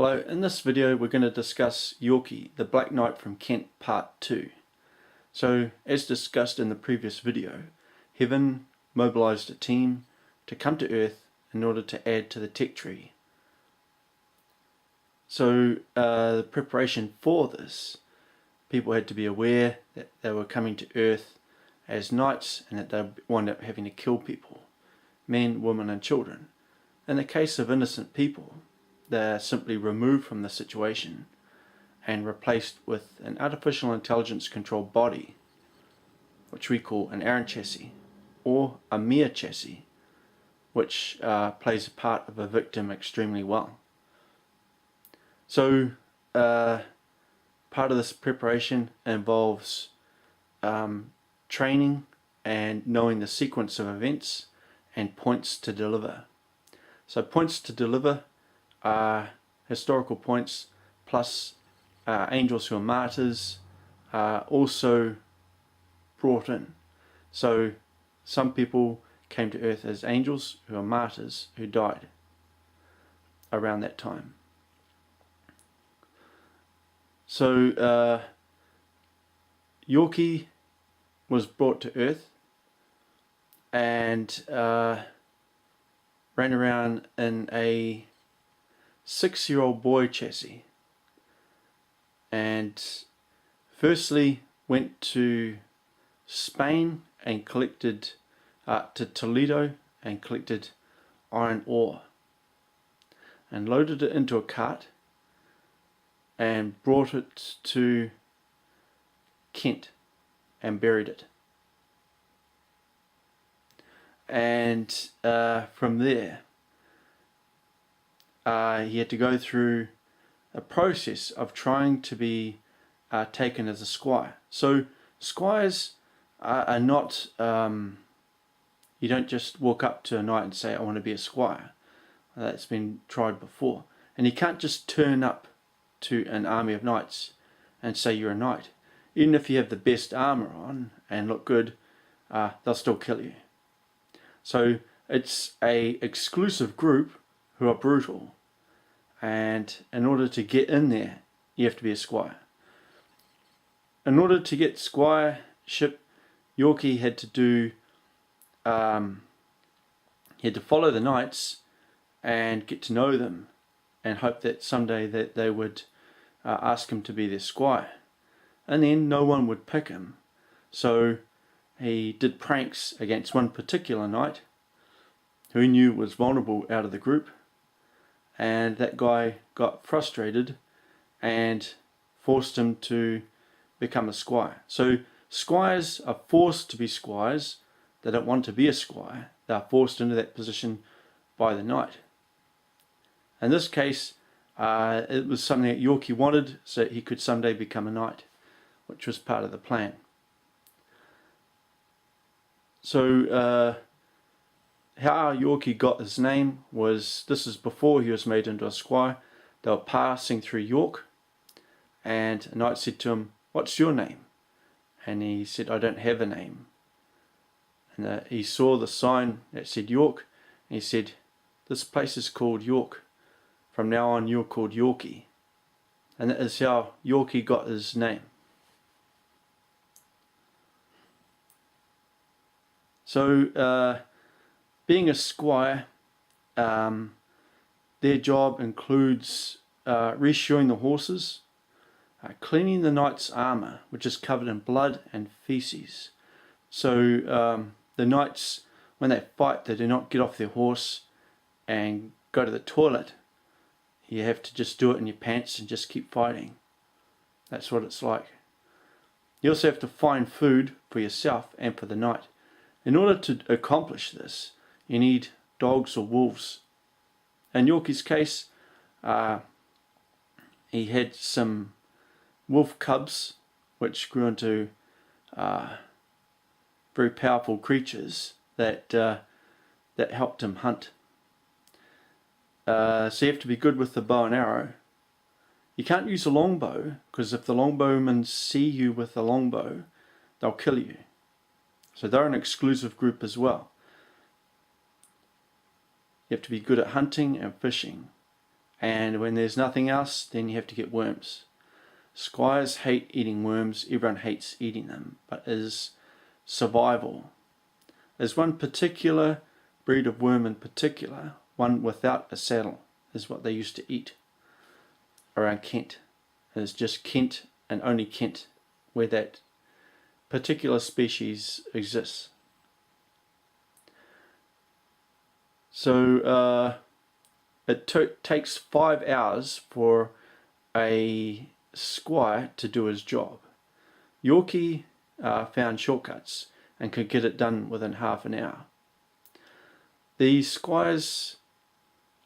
Hello, in this video we're going to discuss Yorky the Black Knight from Kent Part 2. So, as discussed in the previous video, Heaven mobilized a team to come to Earth in order to add to the tech tree. So, the preparation for this, people had to be aware that they were coming to Earth as knights and that they'd wind up having to kill people, men, women and children. In the case of innocent people, they're simply removed from the situation and replaced with an artificial intelligence controlled body, which we call an Aaron chassis, or a mere chassis, which plays a part of a victim extremely well. So part of this preparation involves training and knowing the sequence of events and points to deliver. So points to deliver are historical points plus angels who are martyrs are also brought in. So some people came to Earth as angels who are martyrs who died around that time. So Yorky was brought to Earth and ran around in a 6-year-old boy chassis, and firstly went to Spain and collected to Toledo and collected iron ore and loaded it into a cart and brought it to Kent and buried it. And from there he had to go through a process of trying to be taken as a squire. So squires are not, you don't just walk up to a knight and say I want to be a squire. That's been tried before. And you can't just turn up to an army of knights and say you're a knight. Even if you have the best armor on and look good, they'll still kill you. So it's a exclusive group who are brutal, and in order to get in there you have to be a squire. In order to get squireship, Yorky had to do he had to follow the knights and get to know them and hope that someday that they would ask him to be their squire, and then no one would pick him. So he did pranks against one particular knight who he knew was vulnerable out of the group, and that guy got frustrated and forced him to become a squire. So squires are forced to be squires. They don't want to be a squire. They are forced into that position by the knight. In this case, it was something that Yorky wanted so he could someday become a knight, which was part of the plan. So how Yorky got his name was, this is before he was made into a squire. They were passing through York and a knight said to him, "What's your name?" And he said, "I don't have a name." And he saw the sign that said York and he said, "This place is called York. From now on you're called Yorky." And that is how Yorky got his name. So being a squire, their job includes reshoeing the horses, cleaning the knight's armor, which is covered in blood and feces. So the knights, when they fight, they do not get off their horse and go to the toilet. You have to just do it in your pants and just keep fighting. That's what it's like. You also have to find food for yourself and for the knight. In order to accomplish this, you need dogs or wolves. In Yorky's case, he had some wolf cubs which grew into very powerful creatures that helped him hunt. So you have to be good with the bow and arrow. You can't use a longbow, because if the longbowmen see you with a longbow, they'll kill you. So they're an exclusive group as well. You have to be good at hunting and fishing, and when there's nothing else, then you have to get worms. Squires hate eating worms, everyone hates eating them, but is survival. There's one particular breed of worm in particular, one without a saddle, is what they used to eat around Kent. It's just Kent and only Kent where that particular species exists. So it takes 5 hours for a squire to do his job. Yorky found shortcuts and could get it done within half an hour. The squires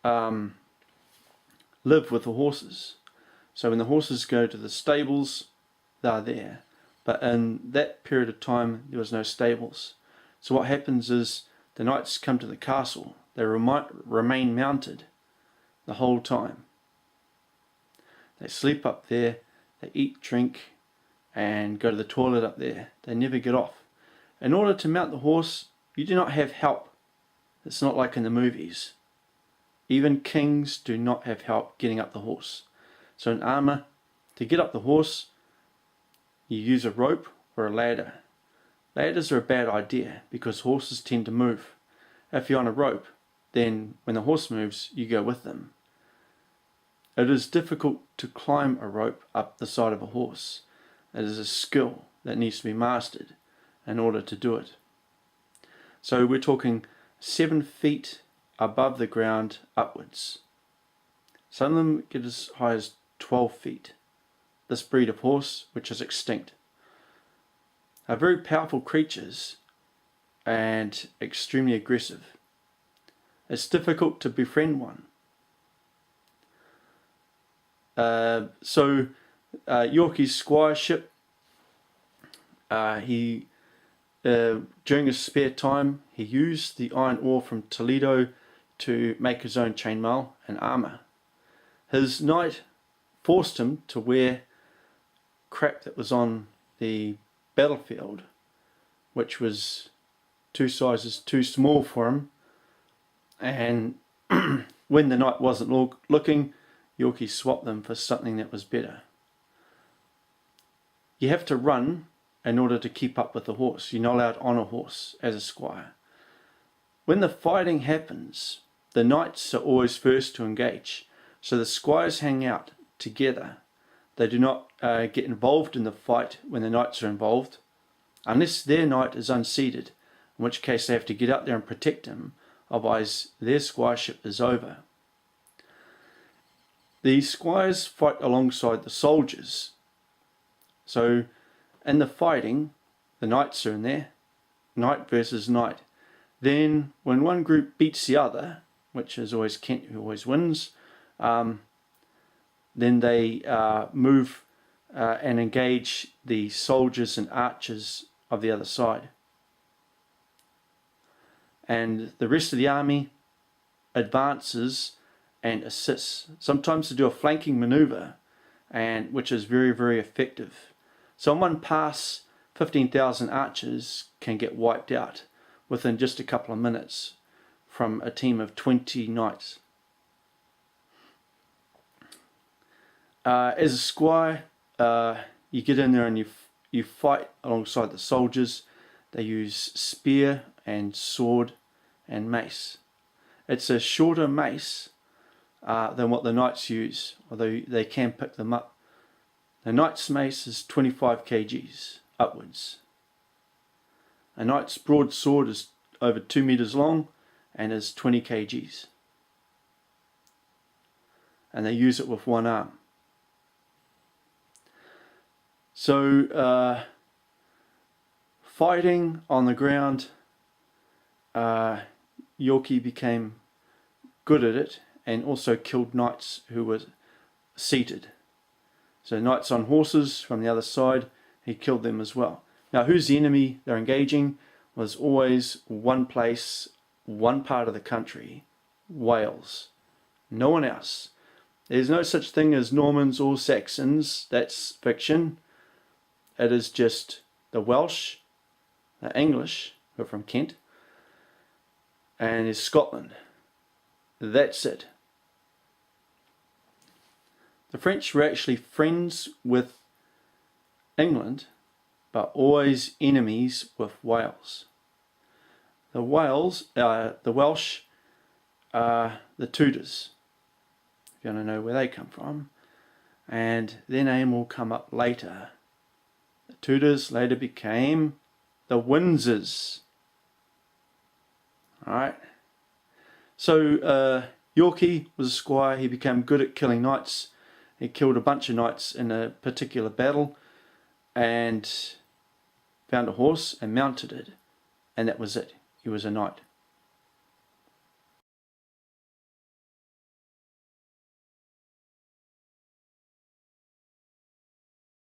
live with the horses. So when the horses go to the stables, they're there. But in that period of time, there was no stables. So what happens is the knights come to the castle. They remain mounted the whole time. They sleep up there, they eat, drink, and go to the toilet up there. They never get off. In order to mount the horse, you do not have help. It's not like in the movies. Even kings do not have help getting up the horse. So in armour, to get up the horse, you use a rope or a ladder. Ladders are a bad idea because horses tend to move. If you're on a rope, then when the horse moves, you go with them. It is difficult to climb a rope up the side of a horse. It is a skill that needs to be mastered in order to do it. So we're talking 7 feet above the ground upwards. Some of them get as high as 12 feet. This breed of horse, which is extinct, are very powerful creatures and extremely aggressive. It's difficult to befriend one. Yorky's squireship, during his spare time, he used the iron ore from Toledo to make his own chainmail and armour. His knight forced him to wear crap that was on the battlefield, which was 2 sizes too small for him, and when the knight wasn't looking, Yorky swapped them for something that was better. You have to run in order to keep up with the horse. You're not allowed on a horse as a squire. When the fighting happens, the knights are always first to engage, so the squires hang out together. They do not get involved in the fight when the knights are involved, unless their knight is unseated, in which case they have to get out there and protect him, otherwise their squireship is over. The squires fight alongside the soldiers. So in the fighting, the knights are in there, knight versus knight. Then when one group beats the other, which is always Kent who always wins, then they move and engage the soldiers and archers of the other side. And the rest of the army advances and assists. Sometimes they do a flanking maneuver, which is very, very effective. So in one pass, 15,000 archers can get wiped out within just a couple of minutes from a team of 20 knights. As a squire, you get in there and you fight alongside the soldiers. They use spear and sword and mace. It's a shorter mace than what the knights use, although they can pick them up. The knight's mace is 25 kgs upwards. A knight's broadsword is over 2 meters long and is 20 kgs. And they use it with one arm. So fighting on the ground, Yorky became good at it and also killed knights who were seated. So knights on horses from the other side, he killed them as well. Now who's the enemy they're engaging? Was always one place, one part of the country, Wales. No one else. There's no such thing as Normans or Saxons. That's fiction. It is just the Welsh, the English, who are from Kent, and is Scotland. That's it. The French were actually friends with England, but always enemies with Wales. The Welsh are the Tudors, if you want to know where they come from, and their name will come up later. The Tudors later became the Windsors. Alright, so Yorky was a squire. He became good at killing knights. He killed a bunch of knights in a particular battle and found a horse and mounted it, and that was it. He was a knight.